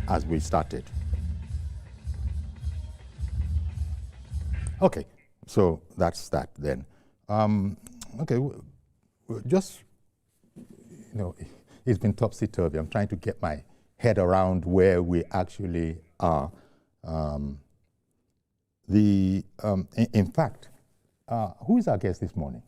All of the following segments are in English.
as we started. Okay, so that's that then. Okay, just, you know, it's been topsy-turvy. I'm trying to get my head around where we actually are. In fact, who is our guest this morning?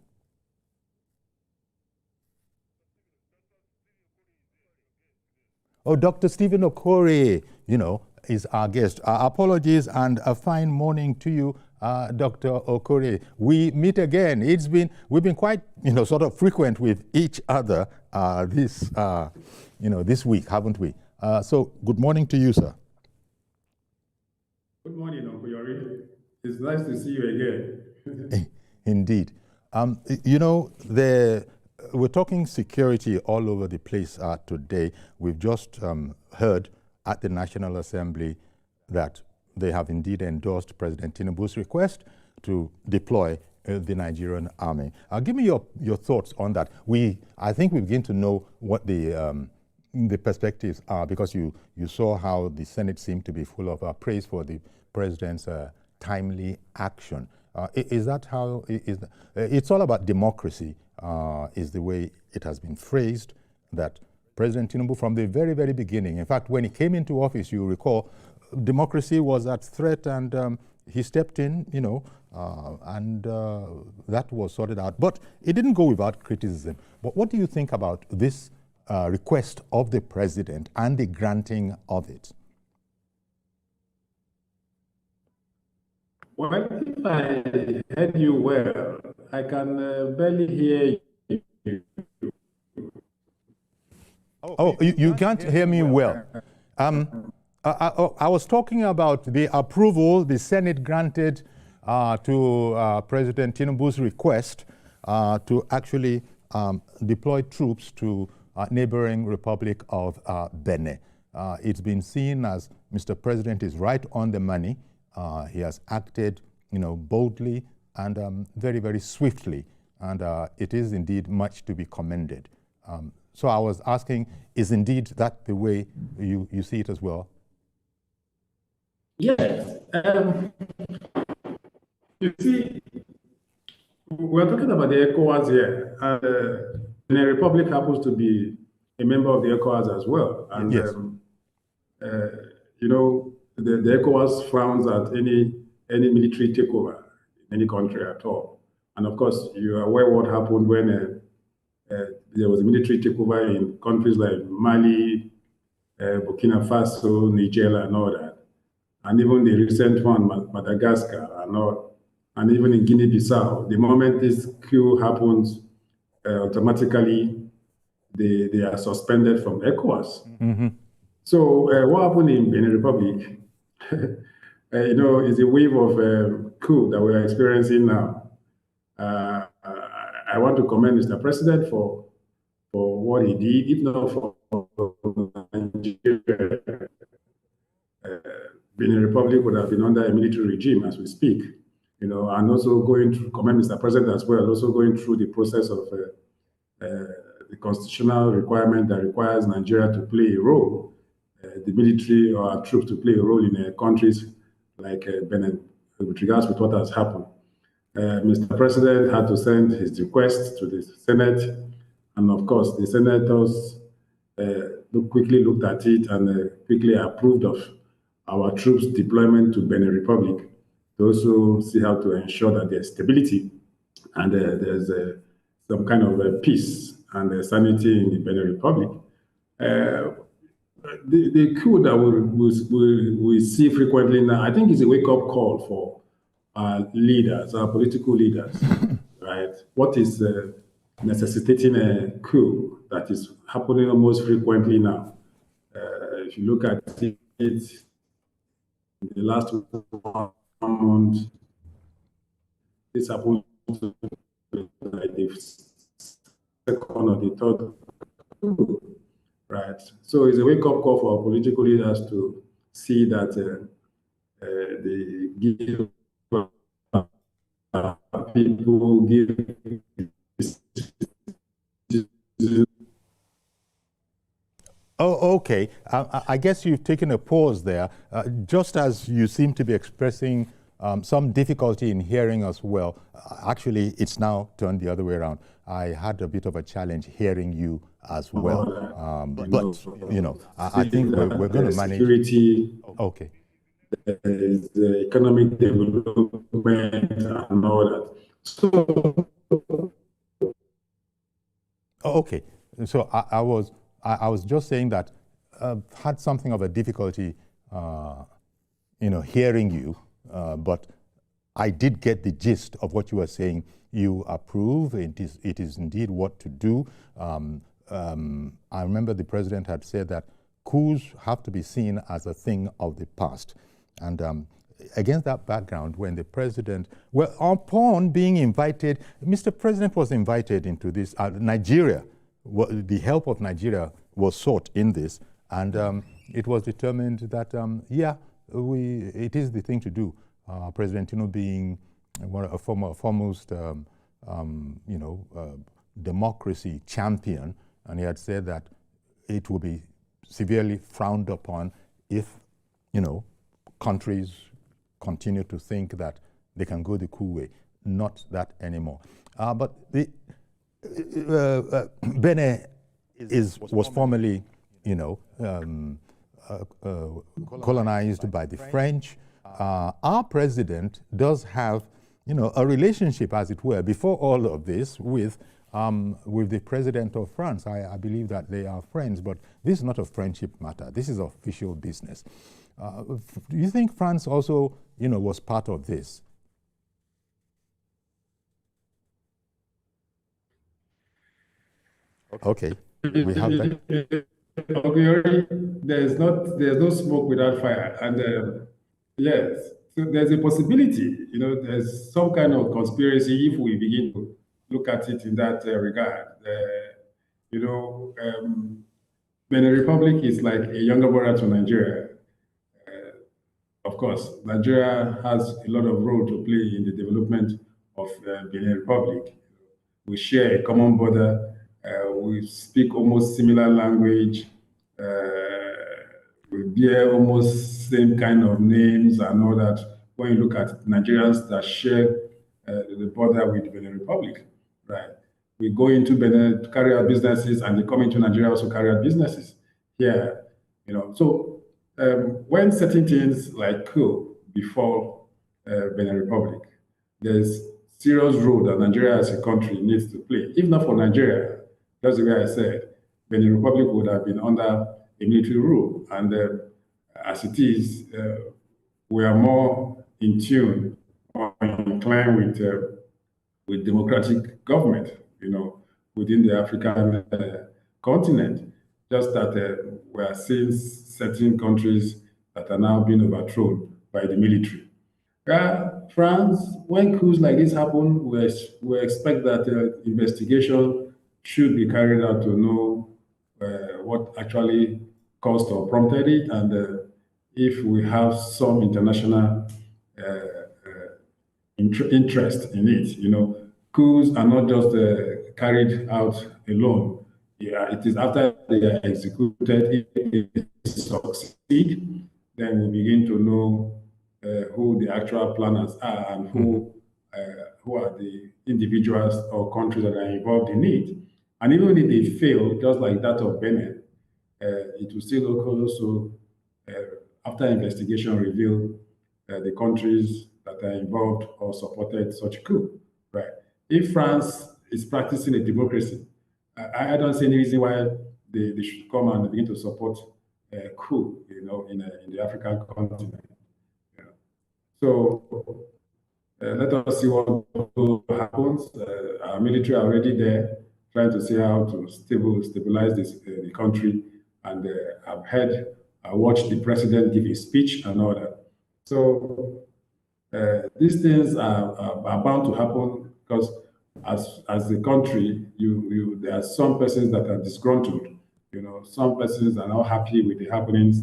Oh, Dr. Stephen Okorie, you know, is our guest. Apologies and a fine morning to you, Dr. Okorie. We meet again. We've been quite, you know, sort of frequent with each other this week, haven't we? So good morning to you, sir. Good morning, Uncle Yori. It's nice to see you again. Indeed. You know, we're talking security all over the place today. We've just heard at the National Assembly that they have indeed endorsed President Tinubu's request to deploy the Nigerian army. Give me your thoughts on that. I think we begin to know what the perspectives are, because you saw how the Senate seemed to be full of praise for the president's timely action. Is that how it's all about democracy? Is the way it has been phrased, that President Tinubu from the very, very beginning, in fact, when he came into office, you recall, democracy was at threat, and he stepped in, you know, and that was sorted out. But it didn't go without criticism. But what do you think about this request of the president and the granting of it? Well, if I heard you well, I can barely hear you. Oh, you can't hear me well. I was talking about the approval the Senate granted to President Tinubu's request to actually deploy troops to neighboring Republic of Benin. It's been seen as Mr. President is right on the money. He has acted, you know, boldly and very, very swiftly, and it is indeed much to be commended. So I was asking, is indeed that the way you see it as well? Yes. You see, we're talking about the ECOWAS here, and the Republic happens to be a member of the ECOWAS as well. And, yes. You know, the ECOWAS frowns at any military takeover in any country at all. And of course, you are aware what happened when there was a military takeover in countries like Mali, Burkina Faso, Nigeria, and all that. And even the recent one, Madagascar, and even in Guinea-Bissau, the moment this coup happens, automatically they are suspended from ECOWAS. Mm-hmm. So what happened in Benin Republic, you know, is a wave of coup that we are experiencing now. I want to commend Mr. President for what he did, if not for Nigeria. Benin Republic would have been under a military regime as we speak, you know, and also commend Mr. President as well, also going through the process of the constitutional requirement that requires Nigeria to play a role, the military or our troops to play a role in countries like Benin, with regards to what has happened. Mr. President had to send his request to the Senate, and of course, the senators quickly looked at it and quickly approved of our troops' deployment to Benin Republic to also see how to ensure that there's stability and there's some kind of peace and sanity in the Benin Republic. The coup that we see frequently now, I think, is a wake-up call for our leaders, our political leaders, right? What is necessitating a coup that is happening almost frequently now? If you look at it, in the last 1 month, this happened to like the second or the third coup, right? So it's a wake-up call for our political leaders to see that they give people, give Oh, okay. I guess you've taken a pause there. Just as you seem to be expressing some difficulty in hearing us well, actually, it's now turned the other way around. I had a bit of a challenge hearing you as well. But, you know, I think we're going to manage. Security, okay. The economic development, and all that. So, okay. So I was just saying that I've had something of a difficulty, hearing you, but I did get the gist of what you were saying. You approve. It is indeed what to do. I remember the president had said that coups have to be seen as a thing of the past. And against that background, when the president, well, upon being invited, Mr. President was invited into this, Nigeria, the help of Nigeria was sought in this, and it was determined that, it is the thing to do. President Tinubu being a foremost, democracy champion, and he had said that it will be severely frowned upon if, countries continue to think that they can go the coup way. Not that anymore. But the Benin was formerly, colonized by the French. Our president does have, a relationship, as it were, before all of this with the president of France. I believe that they are friends, but this is not a friendship matter. This is official business. Do you think France also, was part of this? Okay, we have that. Okay, there's no smoke without fire, and yes, so there's a possibility. There's some kind of conspiracy if we begin to look at it in that regard. Benin Republic is like a younger brother to Nigeria. Of course, Nigeria has a lot of role to play in the development of Benin Republic. We share a common border. We speak almost similar language. We bear almost same kind of names and all that. When you look at Nigerians that share the border with Benin Republic, right? We go into Benin to carry out businesses, and they come into Nigeria also carry out businesses here. So when certain things like coup befall Benin Republic, there's serious role that Nigeria as a country needs to play. If not for Nigeria, that's the way I said, Benin Republic would have been under a military rule. And as it is, we are more in tune or inclined with democratic government, within the African continent. Just that we are seeing certain countries that are now being overthrown by the military. France, when coups like this happen, we expect that investigation should be carried out to know what actually caused or prompted it, and if we have some international interest in it. Coups are not just carried out alone. Yeah, it is after they are executed, if they succeed, then we begin to know who the actual planners are and who are the individuals or countries that are involved in it. And even if they fail, just like that of Benin, it will still also, after investigation, reveal the countries that are involved or supported such coup. Right? If France is practicing a democracy, I don't see any reason why they should come and begin to support a coup, in the African continent. Yeah. So let us see what happens. Our military are already there, trying to see how to stabilize the country. And I watched the president give a speech and all that. So these things are bound to happen because as the country, there are some persons that are disgruntled. Some persons are not happy with the happenings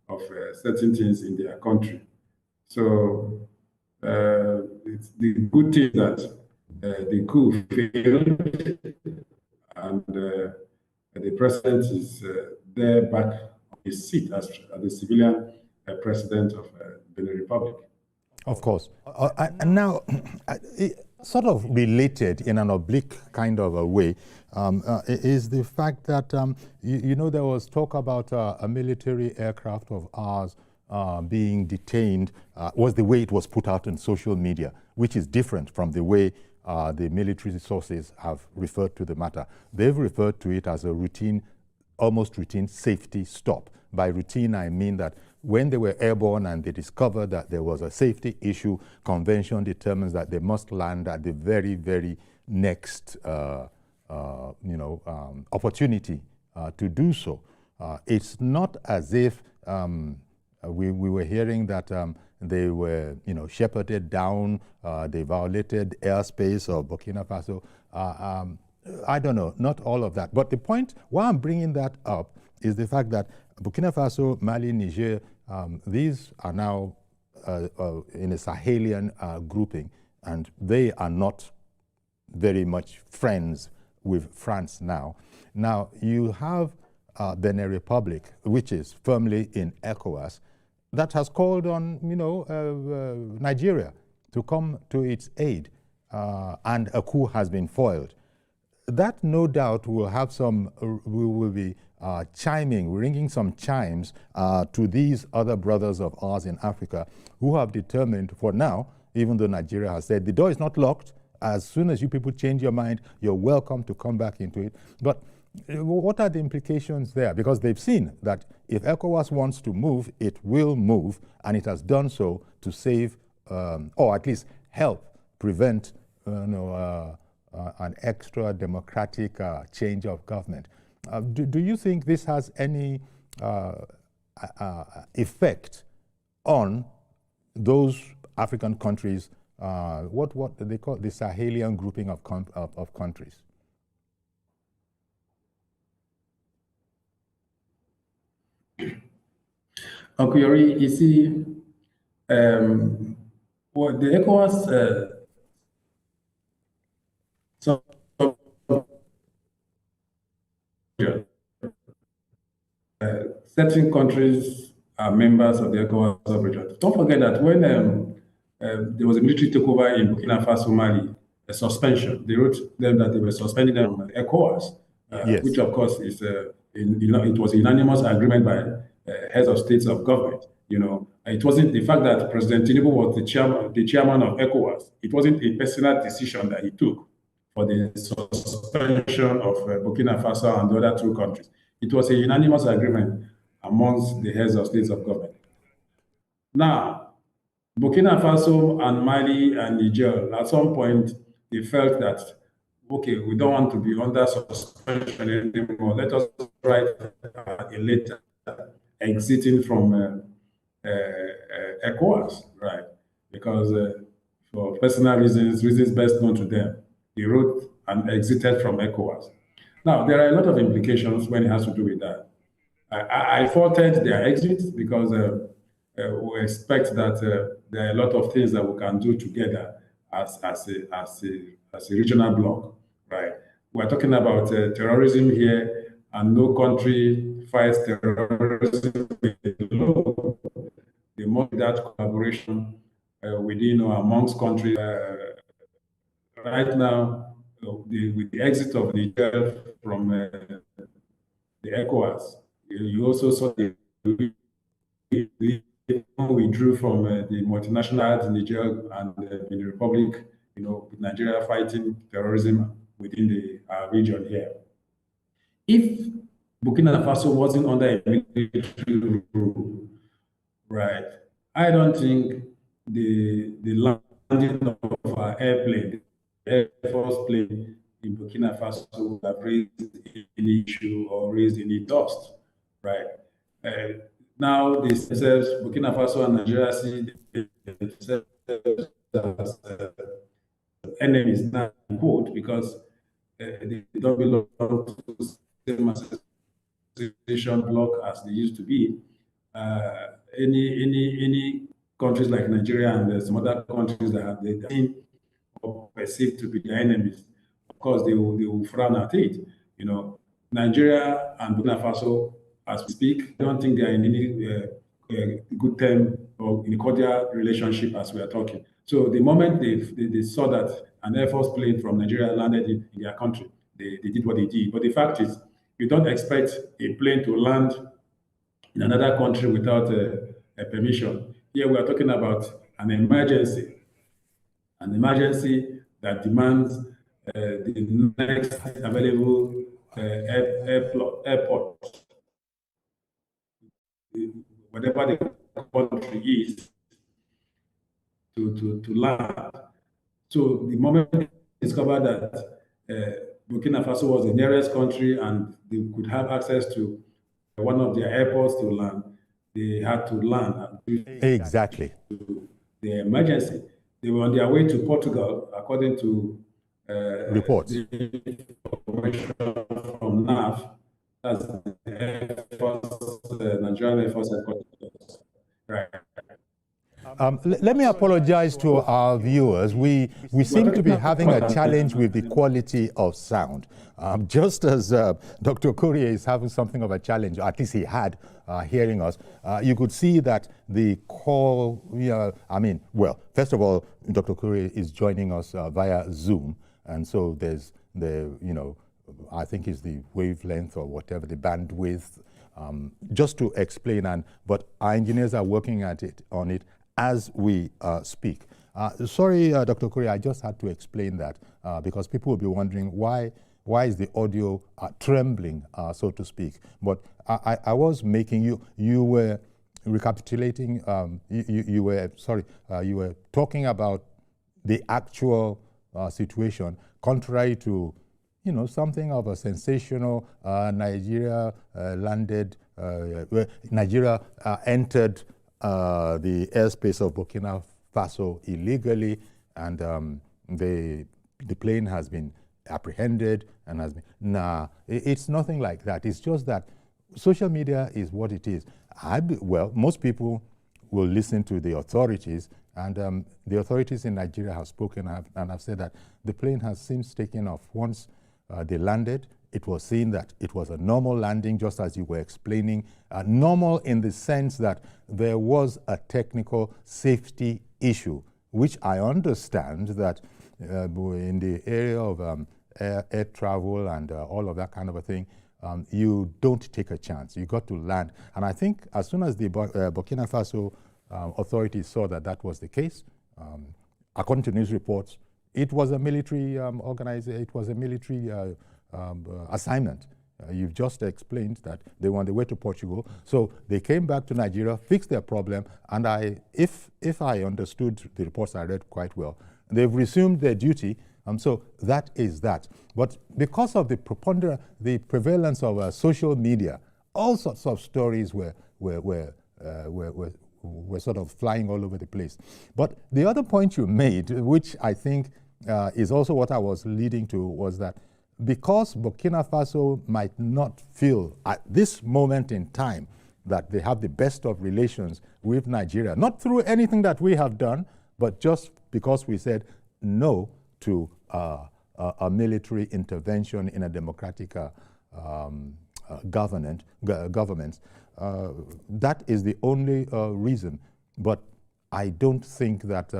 of certain things in their country. So it's the good thing that the coup failed, and the president is there back on his seat as the civilian president of Benin Republic. Of course. And now, sort of related in an oblique kind of a way, is the fact that, you know, there was talk about a military aircraft of ours being detained, was the way it was put out in social media, which is different from the way the military sources have referred to the matter. They've referred to it as a routine, almost routine safety stop. By routine, I mean that when they were airborne and they discovered that there was a safety issue, convention determines that they must land at the very, very next opportunity to do so. It's not as if we were hearing that they were, shepherded down, they violated airspace of Burkina Faso. I don't know, not all of that. But the point, why I'm bringing that up is the fact that Burkina Faso, Mali, Niger, these are now in a Sahelian grouping, and they are not very much friends with France now. Now, you have Benin Republic, which is firmly in ECOWAS, that has called on, Nigeria to come to its aid, and a coup has been foiled. That no doubt will have some, we will be ringing some chimes to these other brothers of ours in Africa who have determined for now, even though Nigeria has said the door is not locked, as soon as you people change your mind, you're welcome to come back into it. But what are the implications there? Because they've seen that if ECOWAS wants to move, it will move, and it has done so to save, or at least help prevent an extra democratic change of government. Do you think this has any effect on those African countries, what they call the Sahelian grouping of countries? Uncle Yori, you see, what the ECOWAS certain countries are members of the ECOWAS operation. Don't forget that when there was a military takeover in Burkina Faso, Mali, a suspension, they wrote them that they were suspending them from ECOWAS, yes. which of course is, it was a unanimous agreement by heads of states of government. It wasn't the fact that President Tinubu was the chairman of ECOWAS. It wasn't a personal decision that he took for the suspension of Burkina Faso and the other two countries. It was a unanimous agreement amongst the heads of states of government. Now, Burkina Faso and Mali and Niger, at some point, they felt that, okay, we don't want to be under suspension anymore. Let us write a letter exiting from ECOWAS, right? Because for personal reasons best known to them, they wrote and exited from ECOWAS. Now, there are a lot of implications when it has to do with that. I faulted their exit because we expect that there are a lot of things that we can do together as a regional bloc, right? We're talking about terrorism here, and no country fights terrorism alone. The more that collaboration within or amongst countries. Right now, with the exit of Niger from the ECOWAS, you also saw the withdrew from the multinational Niger and the Benin Republic, with Nigeria fighting terrorism within the region here. If Burkina Faso wasn't under a military rule, right, I don't think the landing of our airplane, Air Force plane in Burkina Faso would have raised any issue or raised any dust, right? Now themselves, Burkina Faso and Nigeria see themselves as enemies now, quote, because they don't belong to the same association bloc as they used to be. Any countries like Nigeria and some other countries that have they seen or perceived to be their enemies, of course they will frown at it. Nigeria and Burkina Faso as we speak. I don't think they are in any good term or in a cordial relationship as we are talking. So the moment they saw that an Air Force plane from Nigeria landed in their country, they did what they did. But the fact is, you don't expect a plane to land in another country without a permission. Here we are talking about an emergency that demands the next available airport, whatever the country is, to land. So the moment they discovered that Burkina Faso was the nearest country and they could have access to one of their airports to land, they had to land. Exactly. The emergency. They were on their way to Portugal, according to reports. The information from NAF, that's the Air Force, Nigerian Air Force headquarters. Right. Let me apologize to our viewers. We seem to be having a challenge with the quality of sound. Just as Dr. Korea is having something of a challenge, or at least he had, hearing us, you could see that the call, well, first of all, Dr. Korea is joining us via Zoom. And so there's I think it's the wavelength or whatever, the bandwidth, just to explain. But our engineers are working on it as we speak. Sorry, Dr. Korea, I just had to explain that because people will be wondering why is the audio trembling, so to speak. But I was making you were recapitulating, you were talking about the actual situation, contrary to something of a sensational Nigeria entered the airspace of Burkina Faso illegally, and the plane has been apprehended and has been. Nah, it's nothing like that. It's just that social media is what it is. Well, most people will listen to the authorities, and the authorities in Nigeria have spoken and have said that the plane has since taken off. Once they landed, it was seen that it was a normal landing, just as you were explaining. Normal in the sense that there was a technical safety issue, which I understand that in the area of air travel and all of that kind of a thing, you don't take a chance. You got to land. And I think as soon as the Burkina Faso authorities saw that that was the case, according to news reports, it was a military organization, it was a military assignment. You've just explained that they were on the way to Portugal. So they came back to Nigeria, fixed their problem, and if I understood the reports I read quite well, they've resumed their duty. So that is that. But because of the prevalence of social media, all sorts of stories were sort of flying all over the place. But the other point you made, which I think is also what I was leading to, was that because Burkina Faso might not feel at this moment in time that they have the best of relations with Nigeria, not through anything that we have done, but just because we said no to a military intervention in a democratic government. That is the only reason. But I don't think that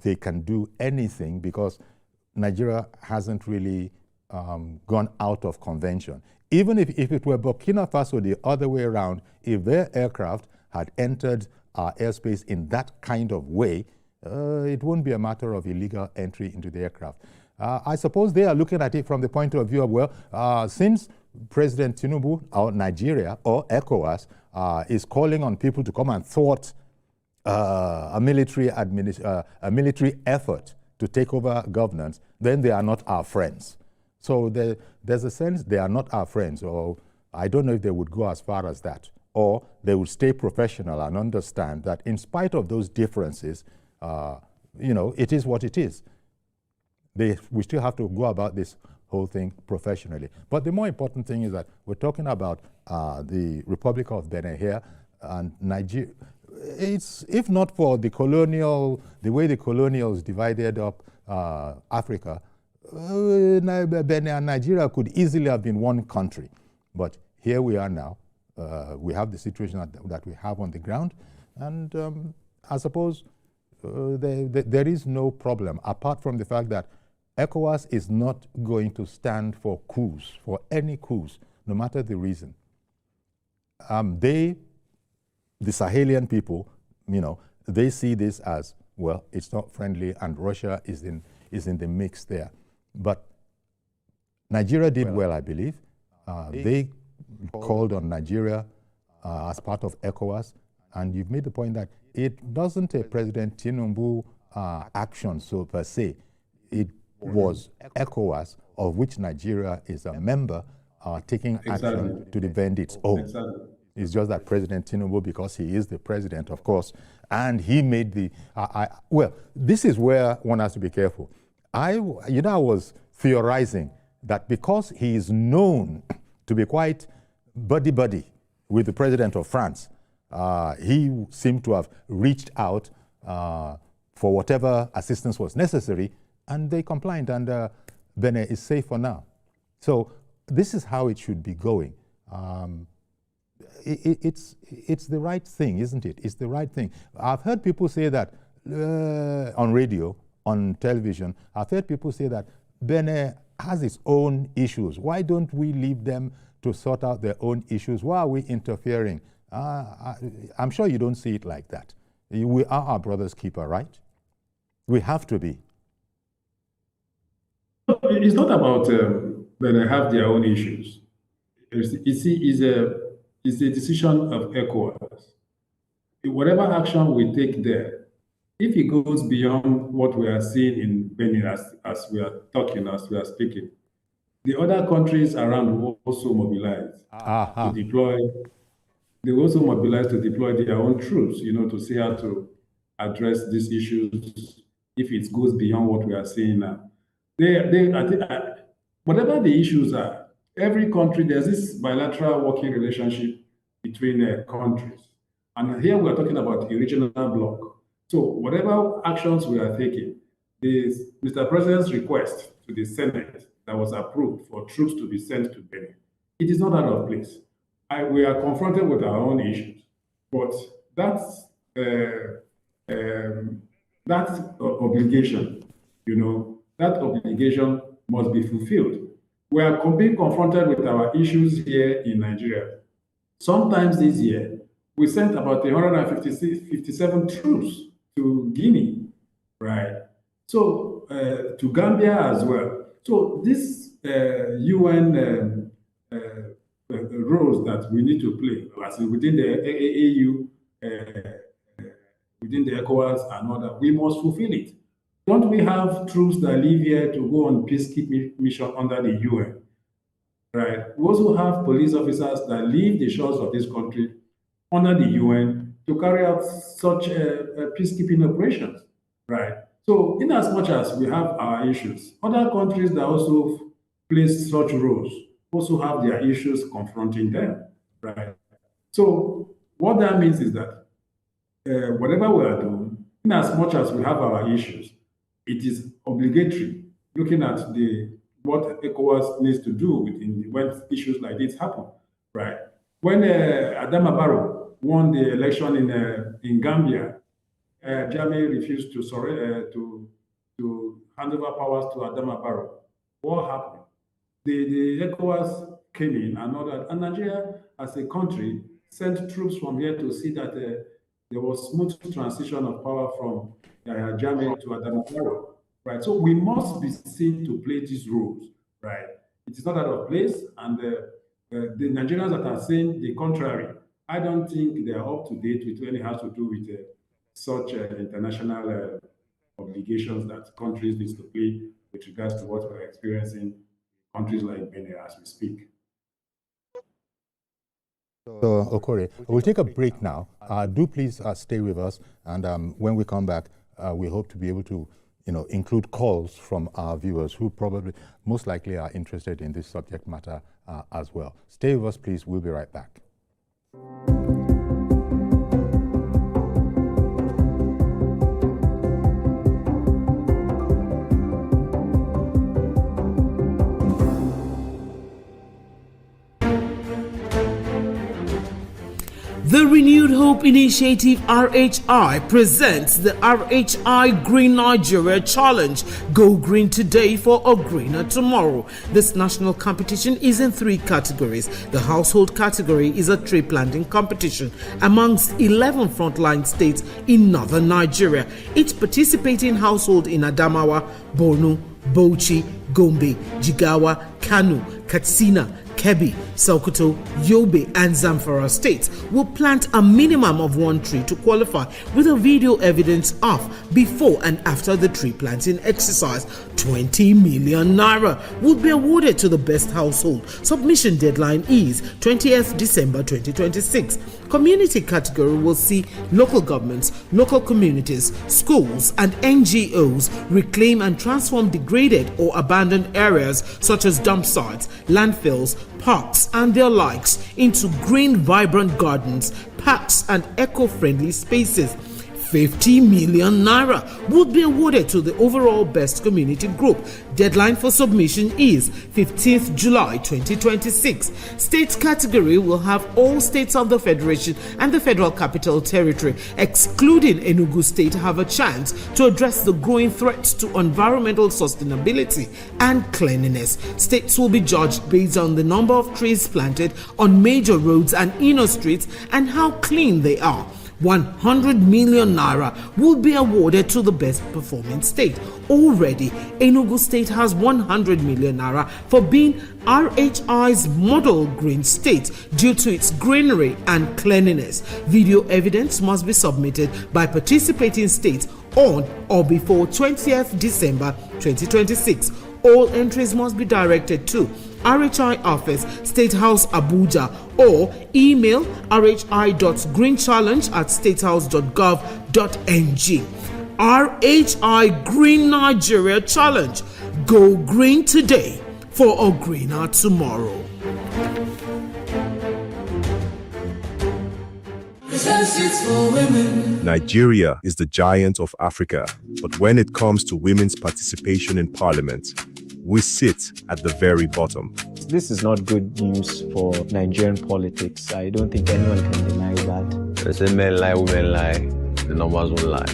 they can do anything because Nigeria hasn't really gone out of convention. Even if it were Burkina Faso the other way around, if their aircraft had entered our airspace in that kind of way, it won't be a matter of illegal entry into the aircraft. I suppose they are looking at it from the point of view of, well, since President Tinubu or Nigeria or ECOWAS is calling on people to come and thwart a military effort to take over governance, then they are not our friends. So there's a sense they are not our friends, or I don't know if they would go as far as that, or they would stay professional and understand that in spite of those differences, it is what it is. We still have to go about this whole thing professionally. But the more important thing is that we're talking about the Republic of Benin here, and Nigeria. It's, if not for the way the colonials divided up Africa, Benin and Nigeria could easily have been one country. But here we are now. We have the situation that we have on the ground, and I suppose there is no problem, apart from the fact that ECOWAS is not going to stand for coups, for any coups, no matter the reason. The Sahelian people, they see this as, well, it's not friendly, and Russia is in the mix there. But Nigeria did well, I believe. They called on Nigeria as part of ECOWAS, and you've made the point that it doesn't a President Tinubu action, so per se. It was ECOWAS, of which Nigeria is a member, taking action to defend its own. Exactly. It's just that President Tinubu, because he is the president, of course, and he made the, well, this is where one has to be careful. I was theorizing that because he is known to be quite buddy-buddy with the president of France, he seemed to have reached out for whatever assistance was necessary, and they complied, and Benin is safe for now. So this is how it should be going. It's the right thing, isn't it? It's the right thing. I've heard people say that on radio, on television, I've heard people say that Benin has its own issues. Why don't we leave them to sort out their own issues? Why are we interfering? I'm sure you don't see it like that. We are our brother's keeper, right? We have to be. It's not about that they have their own issues. It's a decision of ECOWAS. Whatever action we take there, if it goes beyond what we are seeing in Benin as we are talking, as we are speaking, the other countries around will also mobilize to deploy. They will also mobilize to deploy their own troops, to see how to address these issues if it goes beyond what we are seeing now. I think, whatever the issues are, every country, there's this bilateral working relationship between countries. And here we are talking about a regional bloc. So whatever actions we are taking, Mr. President's request to the Senate that was approved for troops to be sent to Benin, it is not out of place. We are confronted with our own issues, but that's obligation, that obligation must be fulfilled. We are being confronted with our issues here in Nigeria. Sometimes this year, we sent about 157 troops to Guinea, right? So to Gambia as well. So this UN roles that we need to play, as in within the AU, within the ECOWAS and all that, we must fulfill it. Don't we have troops that live here to go on peacekeeping mission under the UN? Right. We also have police officers that leave the shores of this country under the UN to carry out such peacekeeping operations. Right. So, in as much as we have our issues, other countries that also play such roles also have their issues confronting them. Right. So, what that means is that whatever we are doing, in as much as we have our issues, it is obligatory looking at what ECOWAS needs to do when issues like this happen, right? When Adama Barrow won the election in Gambia, Jammeh refused to hand over powers to Adama Barrow. What happened? The ECOWAS came in and all that, and Nigeria, as a country, sent troops from here to see that there was smooth transition of power from Jammeh to Adama Barrow. Right, so we must be seen to play these roles, right? It is not out of place, and the Nigerians that are saying the contrary, I don't think they are up to date with when it has to do with such international obligations that countries need to play with regards to what we're experiencing in countries like Benin as we speak. So, Okore, we'll take a break now. Do please stay with us, and when we come back, we hope to be able to include calls from our viewers who probably most likely are interested in this subject matter as well. Stay with us, please. We'll be right back. The Renewed Hope Initiative RHI presents the RHI Green Nigeria Challenge. Go green today for a greener tomorrow. This national competition is in 3 categories. The household category is a tree planting competition amongst 11 frontline states in northern Nigeria. Each participating household in Adamawa, Borno, Bauchi, Gombe, Jigawa, Kano, Katsina, Kebbi, Sokoto, Yobe and Zamfara states will plant a minimum of 1 tree to qualify, with a video evidence of before and after the tree planting exercise. 20 million naira would be awarded to the best household. Submission deadline is 20th December 2026. Community category will see local governments, local communities, schools and NGOs reclaim and transform degraded or abandoned areas such as dump sites, landfills, parks and their likes into green, vibrant gardens, parks and eco-friendly spaces. 50 million naira would be awarded to the overall best community group. Deadline for submission is 15th July 2026. States category will have all states of the Federation and the Federal Capital Territory, excluding Enugu State, have a chance to address the growing threats to environmental sustainability and cleanliness. States will be judged based on the number of trees planted on major roads and inner streets and how clean they are. 100 million naira will be awarded to the best performing state. Already, Enugu State has 100 million naira for being RHI's model green state due to its greenery and cleanliness. Video evidence must be submitted by participating states on or before 20th December 2026. All entries must be directed to RHI Office, State House, Abuja, or email rhi.greenchallenge@statehouse.gov.ng. RHI Green Nigeria Challenge. Go green today for a greener tomorrow. Nigeria is the giant of Africa, but when it comes to women's participation in parliament, we sit at the very bottom. This is not good news for Nigerian politics. I don't think anyone can deny that. They say men lie, women lie, the numbers won't lie.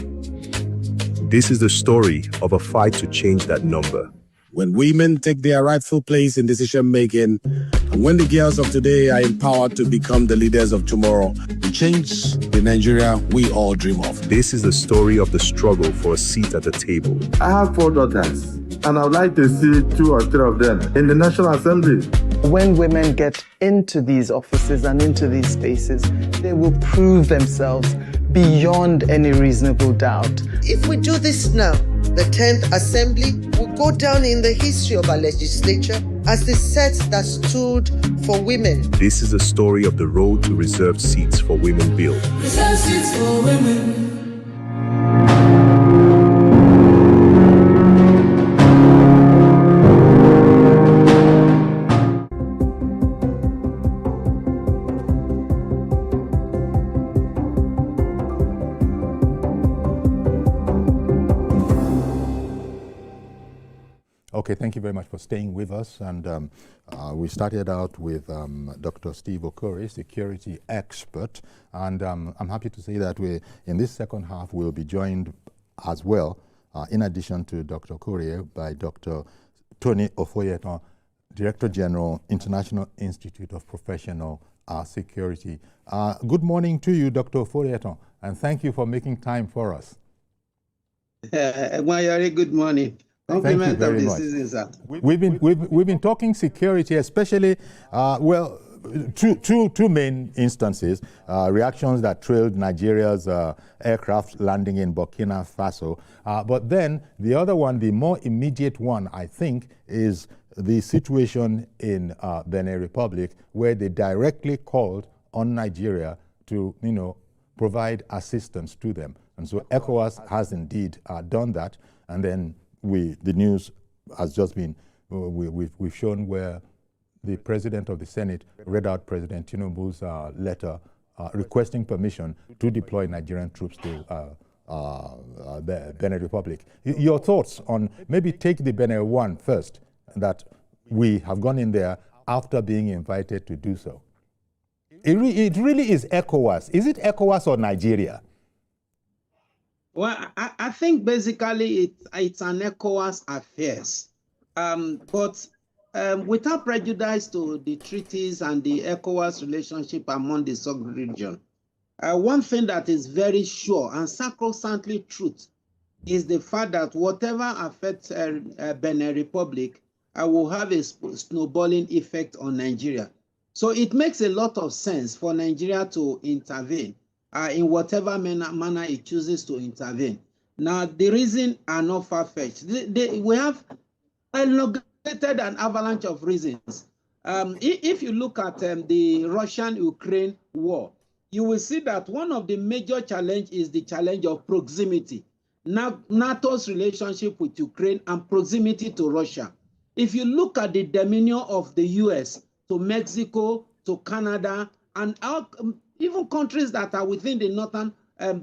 This is the story of a fight to change that number. When women take their rightful place in decision making, and when the girls of today are empowered to become the leaders of tomorrow, we change the Nigeria we all dream of. This is the story of the struggle for a seat at the table. I have 4 daughters, and I would like to see 2 or 3 of them in the National Assembly. When women get into these offices and into these spaces, they will prove themselves beyond any reasonable doubt. If we do this now, the 10th Assembly will go down in the history of our legislature as the set that stood for women. This is the story of the road to reserved seats for women bill. Reserved seats for women. Okay, thank you very much for staying with us. And we started out with Dr. Steve Okore, security expert. And I'm happy to say that in this second half, we'll be joined as well, in addition to Dr. Okore, by Dr. Tony Ofoyeton, Director General, International Institute of Professional Security. Good morning to you, Dr. Ofoyeton, and thank you for making time for us. Good morning. Thank you very much. We've been talking security, especially two main instances, reactions that trailed Nigeria's aircraft landing in Burkina Faso. But then the other one, the more immediate one, I think, is the situation in Benin Republic, where they directly called on Nigeria to, provide assistance to them. And so ECOWAS has indeed done that, and then the news has just been, we've shown where the President of the Senate read out President Tinubu's letter requesting permission to deploy Nigerian troops to the Benin Republic. Your thoughts on, maybe take the Benin one first, that we have gone in there after being invited to do so. it really is ECOWAS. Is it ECOWAS or Nigeria? Well, I think basically it's an ECOWAS affairs, but without prejudice to the treaties and the ECOWAS relationship among the sub-region, one thing that is very sure and sacrosanctly truth is the fact that whatever affects Benin Republic will have a snowballing effect on Nigeria. So it makes a lot of sense for Nigeria to intervene in whatever manner it chooses to intervene. Now, the reasons are not far-fetched. We have elongated an avalanche of reasons. If you look at the Russian-Ukraine war, you will see that one of the major challenges is the challenge of proximity. NATO's relationship with Ukraine and proximity to Russia. If you look at the dominion of the US to Mexico, to Canada, and even countries that are within the northern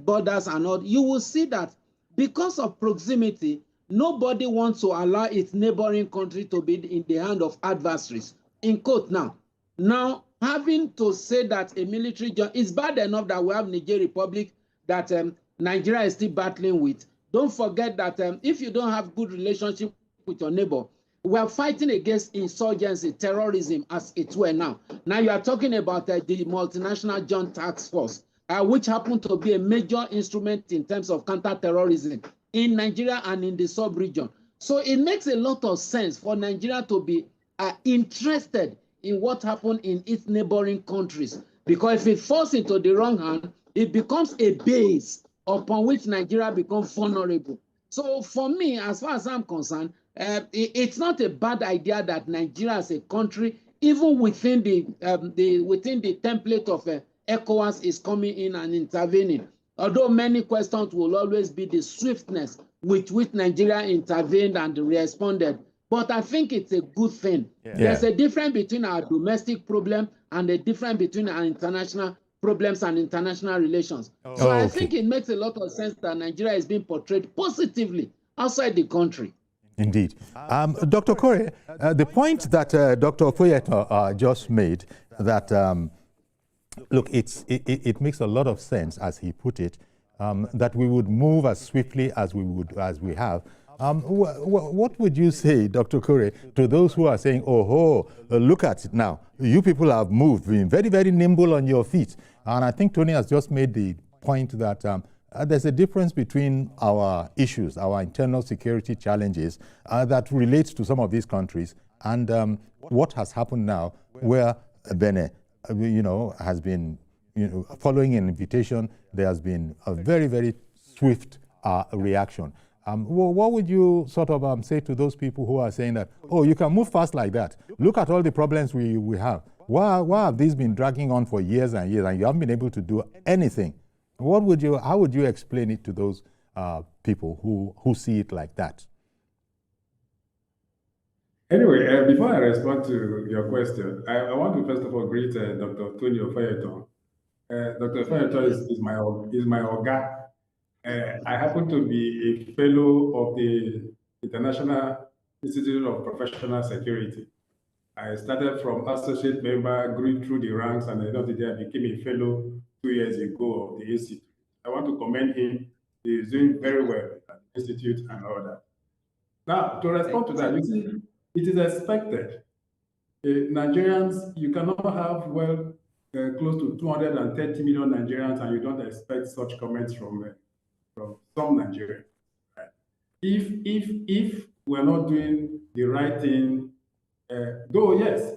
borders and all, you will see that because of proximity, nobody wants to allow its neighboring country to be in the hand of adversaries. In quote now, having to say that a military is bad enough that we have Nigerian Republic that Nigeria is still battling with. Don't forget that if you don't have good relationship with your neighbor, we are fighting against insurgency, terrorism, as it were now. Now you are talking about the multinational joint task force, which happened to be a major instrument in terms of counter-terrorism in Nigeria and in the sub-region. So it makes a lot of sense for Nigeria to be interested in what happened in its neighboring countries. Because if it falls into the wrong hand, it becomes a base upon which Nigeria becomes vulnerable. So for me, as far as I'm concerned, it's not a bad idea that Nigeria as a country, even within the template of ECOWAS, is coming in and intervening. Although many questions will always be the swiftness with which Nigeria intervened and responded. But I think it's a good thing. Yeah. There's a difference between our domestic problem and a difference between our international problems and international relations. So I think it makes a lot of sense that Nigeria is being portrayed positively outside the country. Indeed. Dr. Kore, the point that Dr. Ofoyeto just made, that, look, it makes a lot of sense, as he put it, that we would move as swiftly as we have. What would you say, Dr. Kore, to those who are saying, look at it now. You people have moved, been very, very nimble on your feet. And I think Tony has just made the point that there's a difference between our issues, our internal security challenges that relates to some of these countries, and what has happened now, where Benin, has been, following an invitation, there has been a very, very swift reaction. What would you sort of say to those people who are saying that, you can move fast like that? Look at all the problems we have. Why have these been dragging on for years and years, and you haven't been able to do anything? How would you explain it to those people who see it like that? Anyway, before I respond to your question, I want to first of all greet Dr. Tony Ofoyeto. Dr. Ofoyeto is my Oga. I happen to be a fellow of the International Institute of Professional Security. I started from associate member, grew through the ranks, and at the end of the day, I became a fellow 2 years ago of the Institute. I want to commend him. He is doing very well at the Institute and all that. Now, to respond to that, you see, it is expected. Nigerians, you cannot have, close to 230 million Nigerians, and you don't expect such comments from some Nigerians. Right? If we're not doing the right thing, though, yes,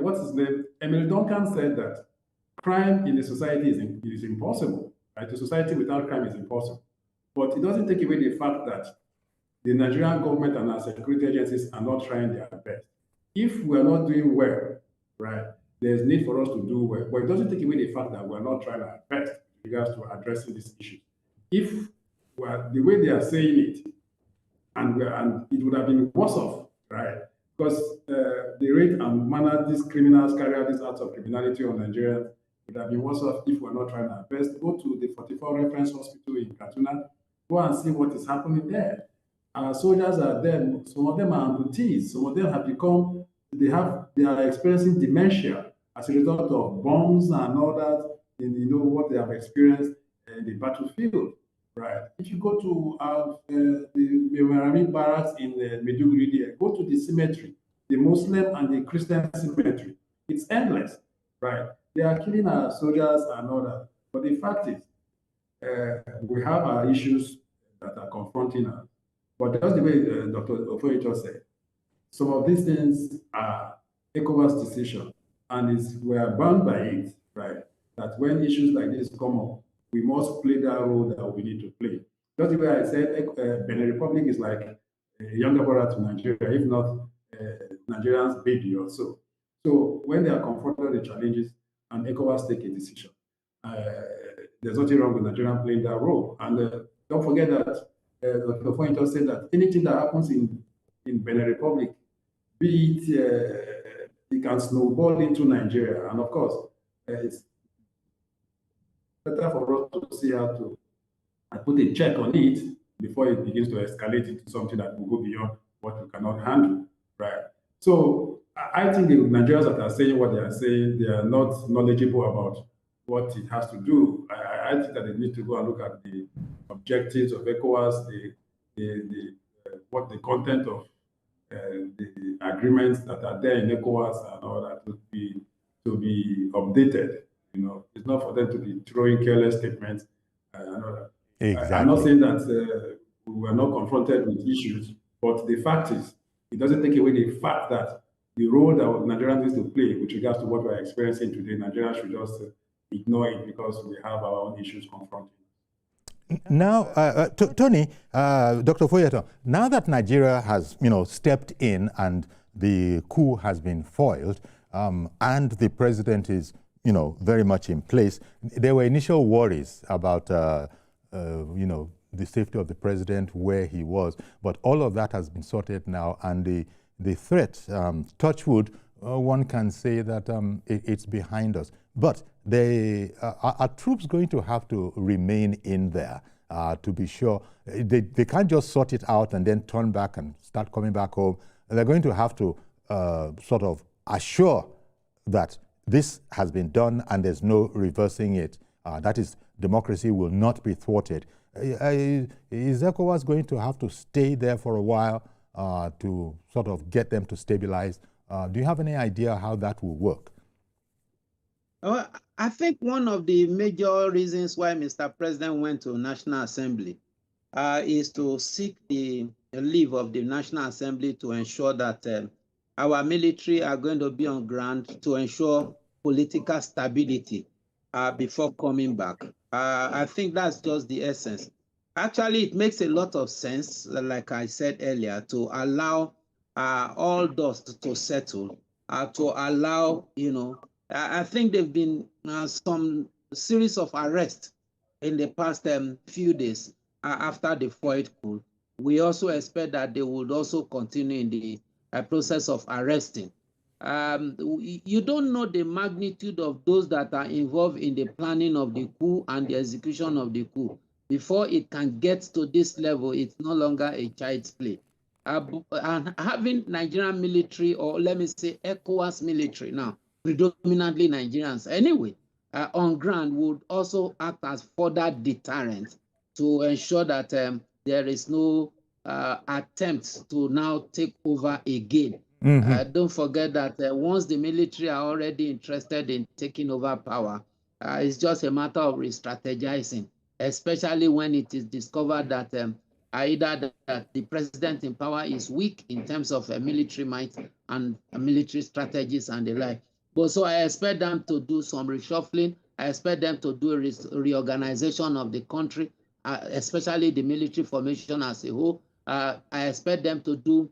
what's his name? Emily Duncan said that crime in a society is impossible. Right? A society without crime is impossible. But it doesn't take away the fact that the Nigerian government and our security agencies are not trying their best. If we're not doing well, right, there's need for us to do well. But it doesn't take away the fact that we're not trying our best with regards to addressing this issue. If the way they are saying it, and it would have been worse off, right? Because the rate and manner these criminals carry out these acts of criminality on Nigerians would have been worse off if we're not trying our best. Go to the 44 reference hospital in Kaduna, go and see what is happening there. Our soldiers are there. Some of them are amputees. Some of them have become, they are experiencing dementia as a result of bombs and all that, you know, what they have experienced in the battlefield, right? If you go to the Marine barracks in Maiduguri there, go to the cemetery, the Muslim and the Christian cemetery. It's endless, right? They are killing our soldiers and all that. But the fact is, we have our issues that are confronting us. But that's the way Dr. Ofoeto said. Some of these things are ECOWAS decision, and we are bound by it, right? That when issues like this come up, we must play that role that we need to play. Just the way I said, Benin Republic is like a younger brother to Nigeria, if not Nigeria's baby or so. So when they are confronted with challenges and ECOWAS take a decision, there's nothing wrong with Nigeria playing that role. And don't forget that Dr. Fointo said that anything that happens in Benin Republic, be it can snowball into Nigeria. And of course, it's better for us to see how to put a check on it before it begins to escalate into something that will go beyond what we cannot handle, right? So I think the Nigerians that are saying what they are saying, they are not knowledgeable about what it has to do. I think that they need to go and look at the objectives of ECOWAS, what the content of the agreements that are there in ECOWAS and all that to be updated. You know, it's not for them to be throwing careless statements and all that. Exactly. I'm not saying that we were not confronted with issues, but the fact is, it doesn't take away the fact that the role that Nigerians need to play with regards to what we're experiencing today, Nigeria should just ignore it because we have our own issues confronting. Now, Tony, Dr. Foyeto, now that Nigeria has, stepped in and the coup has been foiled, and the president is, very much in place, there were initial worries about, the safety of the president, where he was, but all of that has been sorted now, and the threat, touch wood, one can say that it's behind us. But are troops going to have to remain in there to be sure? They can't just sort it out and then turn back and start coming back home. They're going to have to sort of assure that this has been done and there's no reversing it. That is, democracy will not be thwarted. Is ECOWAS going to have to stay there for a while to sort of get them to stabilize? Do you have any idea how that will work? I think one of the major reasons why Mr. President went to National Assembly is to seek the leave of the National Assembly to ensure that our military are going to be on ground to ensure political stability before coming back. I think that's just the essence. Actually, it makes a lot of sense, like I said earlier, to allow all dust to settle, to allow, I think there have been some series of arrests in the past few days after the foiled coup. We also expect that they would also continue in the process of arresting. You don't know the magnitude of those that are involved in the planning of the coup and the execution of the coup. Before it can get to this level, it's no longer a child's play. And having Nigerian military, or let me say ECOWAS military now, predominantly Nigerians anyway, on ground would also act as further deterrent to ensure that there is no attempt to now take over again. Don't forget that once the military are already interested in taking over power, it's just a matter of re-strategizing, especially when it is discovered that either that the president in power is weak in terms of military might and military strategies and the like. But so I expect them to do some reshuffling. I expect them to do a reorganization of the country, especially the military formation as a whole. I expect them to do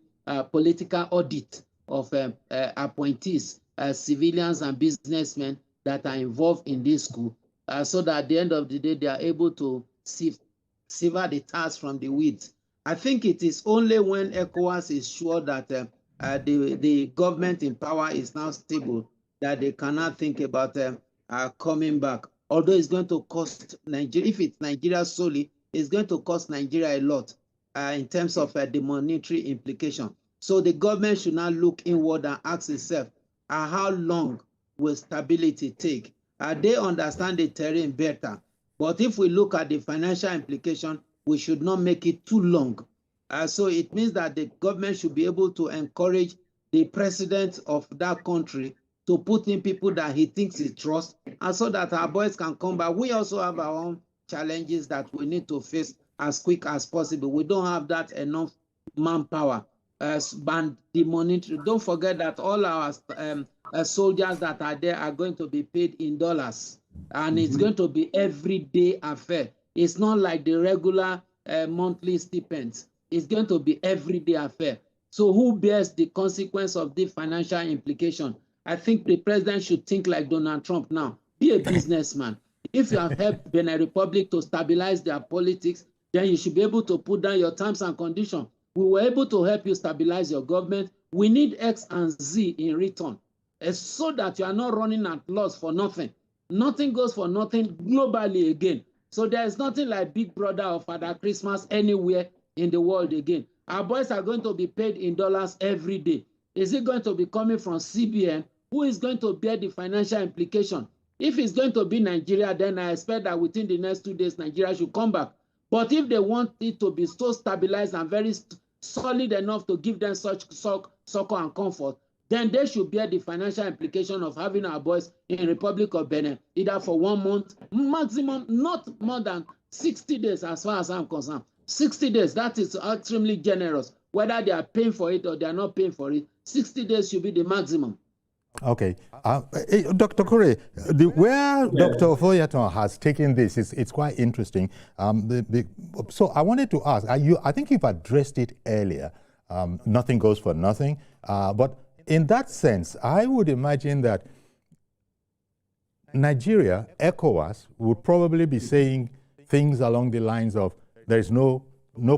political audit of appointees, civilians and businessmen that are involved in this coup, so that at the end of the day, they are able to sever the tares from the weeds. I think it is only when ECOWAS is sure that the government in power is now stable that they cannot think about coming back. Although it's going to cost Nigeria, if it's Nigeria solely, it's going to cost Nigeria a lot in terms of the monetary implication. So the government should now look inward and ask itself, how long will stability take? They understand the terrain better. But if we look at the financial implication, we should not make it too long. So it means that the government should be able to encourage the president of that country to put in people that he thinks he trusts, and so that our boys can come back. We also have our own challenges that we need to face as quick as possible. We don't have that enough manpower. And the monetary, don't forget that all our soldiers that are there are going to be paid in dollars, and it's going to be everyday affair. It's not like the regular monthly stipends. It's going to be everyday affair. So who bears the consequence of the financial implication? I think the president should think like Donald Trump now. Be a businessman. If you have helped Benin Republic to stabilize their politics, then you should be able to put down your terms and conditions. We were able to help you stabilize your government. We need X and Z in return, so that you are not running at loss for nothing. Nothing goes for nothing globally again. So there is nothing like Big Brother or Father Christmas anywhere in the world again. Our boys are going to be paid in dollars every day. Is it going to be coming from CBN? Who is going to bear the financial implication? If it's going to be Nigeria, then I expect that within the next 2 days, Nigeria should come back. But if they want it to be so stabilized and very solid enough to give them such succor and comfort, then they should bear the financial implication of having our boys in Republic of Benin, either for 1 month, maximum, not more than 60 days as far as I'm concerned. 60 days, that is extremely generous. Whether they are paying for it or they are not paying for it, 60 days should be the maximum. Okay. Dr. Kure, where Dr. Foyaton has taken this, it's quite interesting. So I wanted to ask, I think you've addressed it earlier, nothing goes for nothing, but in that sense, I would imagine that Nigeria, ECOWAS, would probably be saying things along the lines of, there is no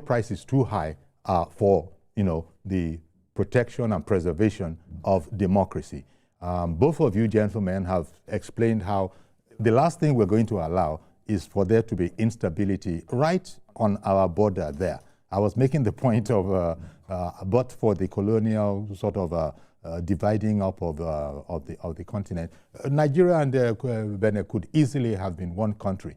price is too high for the protection and preservation of democracy. Both of you gentlemen have explained how the last thing we're going to allow is for there to be instability right on our border there. I was making the point of, but for the colonial sort of dividing up of the continent, Nigeria and Benin could easily have been one country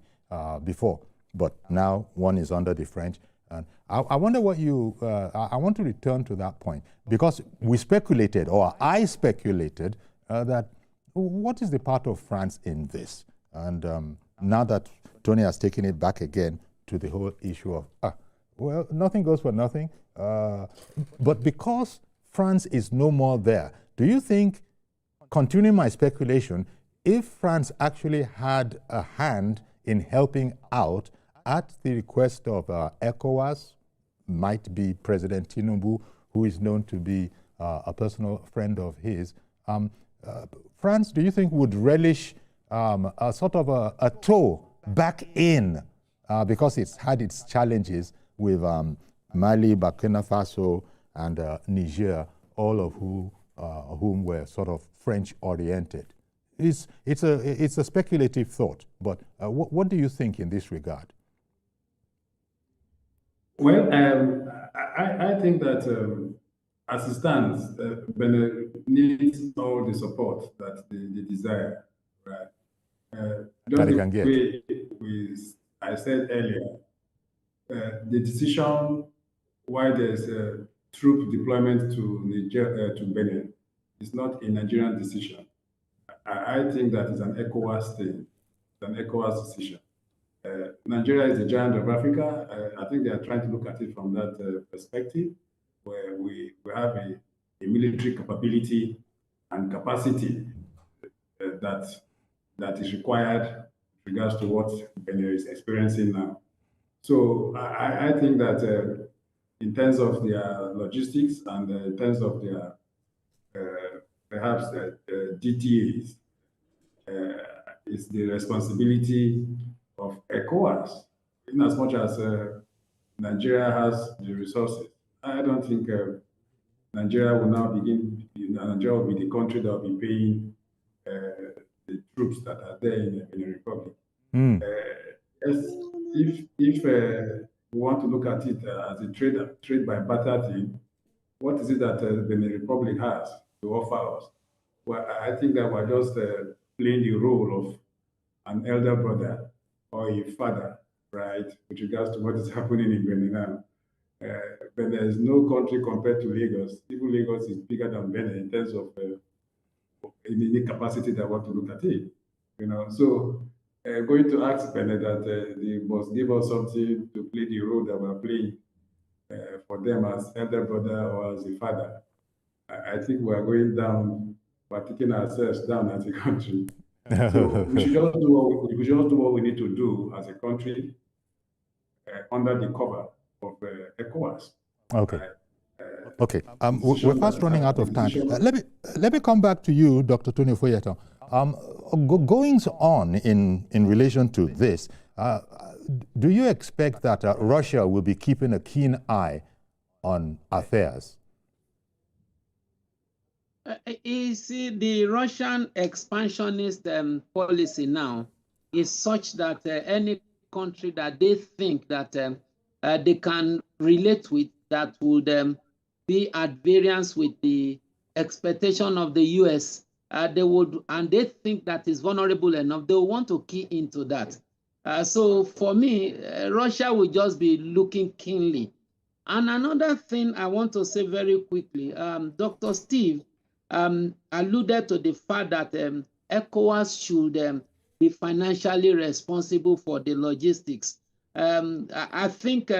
before, but now one is under the French. And I wonder what you, I want to return to that point, because we speculated, or I speculated, that what is the part of France in this? And now that Tony has taken it back again to the whole issue of, well, nothing goes for nothing, but because France is no more there, do you think, continuing my speculation, if France actually had a hand in helping out at the request of ECOWAS, might be President Tinubu, who is known to be a personal friend of his, France, do you think, would relish a sort of a toe back in, because it's had its challenges with Mali, Burkina Faso, and Niger, all of whom were sort of French-oriented? It's a speculative thought, but what do you think in this regard? Well, I think that as it stands, Benin needs all the support that they desire. Right? Just the way I said earlier, the decision why there's a troop deployment to Niger, to Benin, is not a Nigerian decision. I think that is an ECOWAS thing, an ECOWAS decision. Nigeria is the giant of Africa. I think they are trying to look at it from that perspective, where we have a military capability and capacity that is required with regards to what Benin is experiencing now. So I think that in terms of their logistics and in terms of their perhaps DTAs, it's the responsibility of ECOWAS, in as much as Nigeria has the resources. I don't think Nigeria will now Nigeria will be the country that will be paying the troops that are there in the Republic. If we want to look at it as a trade by barter thing, what is it that the Benin Republic has to offer us? well, I think that we're just playing the role of an elder brother or a father, right, with regards to what is happening in Benin now. But there is no country compared to Lagos. Even Lagos is bigger than Benin in terms of in the capacity that I want to look at it. So going to ask Benin that they must give us something to play the role that we're playing for them as elder brother or as a father. I think we're going down, we're taking ourselves down as a country. So we should just do what we need to do as a country under the cover of ECOWAS. Okay. Okay. We're fast running out of time. Let me come back to you, Dr. Tony Foyeton. Goings on in relation to this, do you expect that Russia will be keeping a keen eye on affairs? You see, the Russian expansionist policy now is such that any country that they think that they can relate with, that would be at variance with the expectation of the U.S., they would, and they think that is vulnerable enough, they want to key into that. So for me, Russia will just be looking keenly. And another thing I want to say very quickly, Dr. Steve alluded to the fact that ECOWAS should be financially responsible for the logistics. I think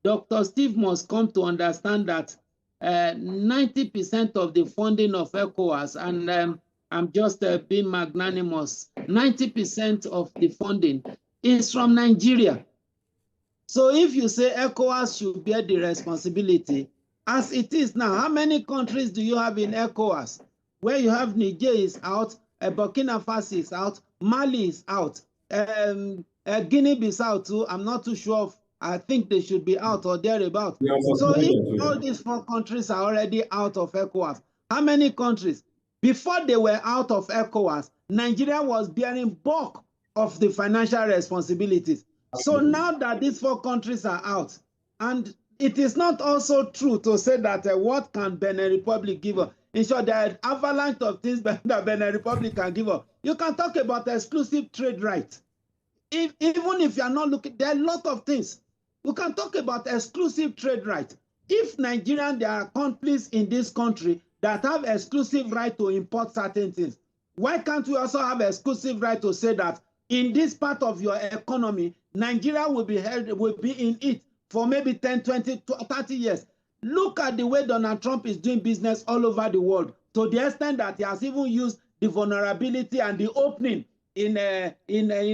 Dr. Steve must come to understand that 90% of the funding of ECOWAS, and I'm just being magnanimous, 90% of the funding is from Nigeria. So if you say ECOWAS should bear the responsibility, as it is now, how many countries do you have in ECOWAS? Where you have Niger is out, Burkina Faso is out, Mali is out, Guinea-Bissau too, I'm not too sure of, I think they should be out or thereabout. So if all these 4 countries are already out of ECOWAS, how many countries? Before they were out of ECOWAS, Nigeria was bearing bulk of the financial responsibilities. So now that these 4 countries are out, and it is not also true to say that what can Benin Republic give us? In short, there are avalanche of things that Benin Republic can give us. You can talk about exclusive trade rights. Even if you are not looking, there are a lot of things. We can talk about exclusive trade rights. If Nigerians, there are countries in this country that have exclusive right to import certain things, why can't we also have exclusive right to say that in this part of your economy, Nigeria will be in it for maybe 10, 20, 30 years. Look at the way Donald Trump is doing business all over the world, to the extent that he has even used the vulnerability and the opening in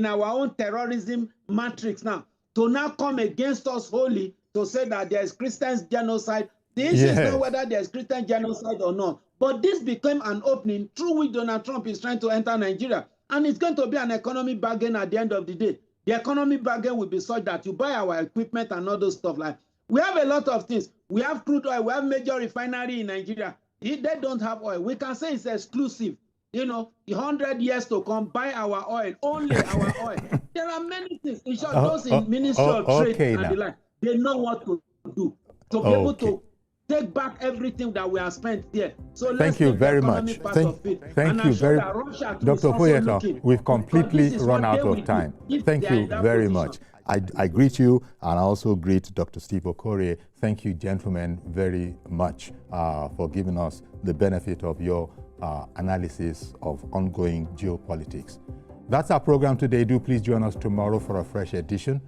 our own terrorism matrix now to now come against us wholly to say that there is Christian genocide. The issue is not whether there is Christian genocide or not, but this became an opening through which Donald Trump is trying to enter Nigeria. And it's going to be an economic bargain at the end of the day. The economic bargain will be such that you buy our equipment and all those stuff. Like, we have a lot of things. We have crude oil. We have major refinery in Nigeria. They don't have oil. We can say it's exclusive. 100 years to come, buy our oil, only our oil. There are many things. In short, those in Ministry of Trade and the like, they know what to do to be able to take back everything that we have spent there. So thank you very much. Thank you very much. Dr. Foyeton, we've completely run out of time. Thank you very much. I greet you, and I also greet Dr. Steve Okorie. Thank you, gentlemen, very much for giving us the benefit of your analysis of ongoing geopolitics. That's our program today. Do please join us tomorrow for a fresh edition.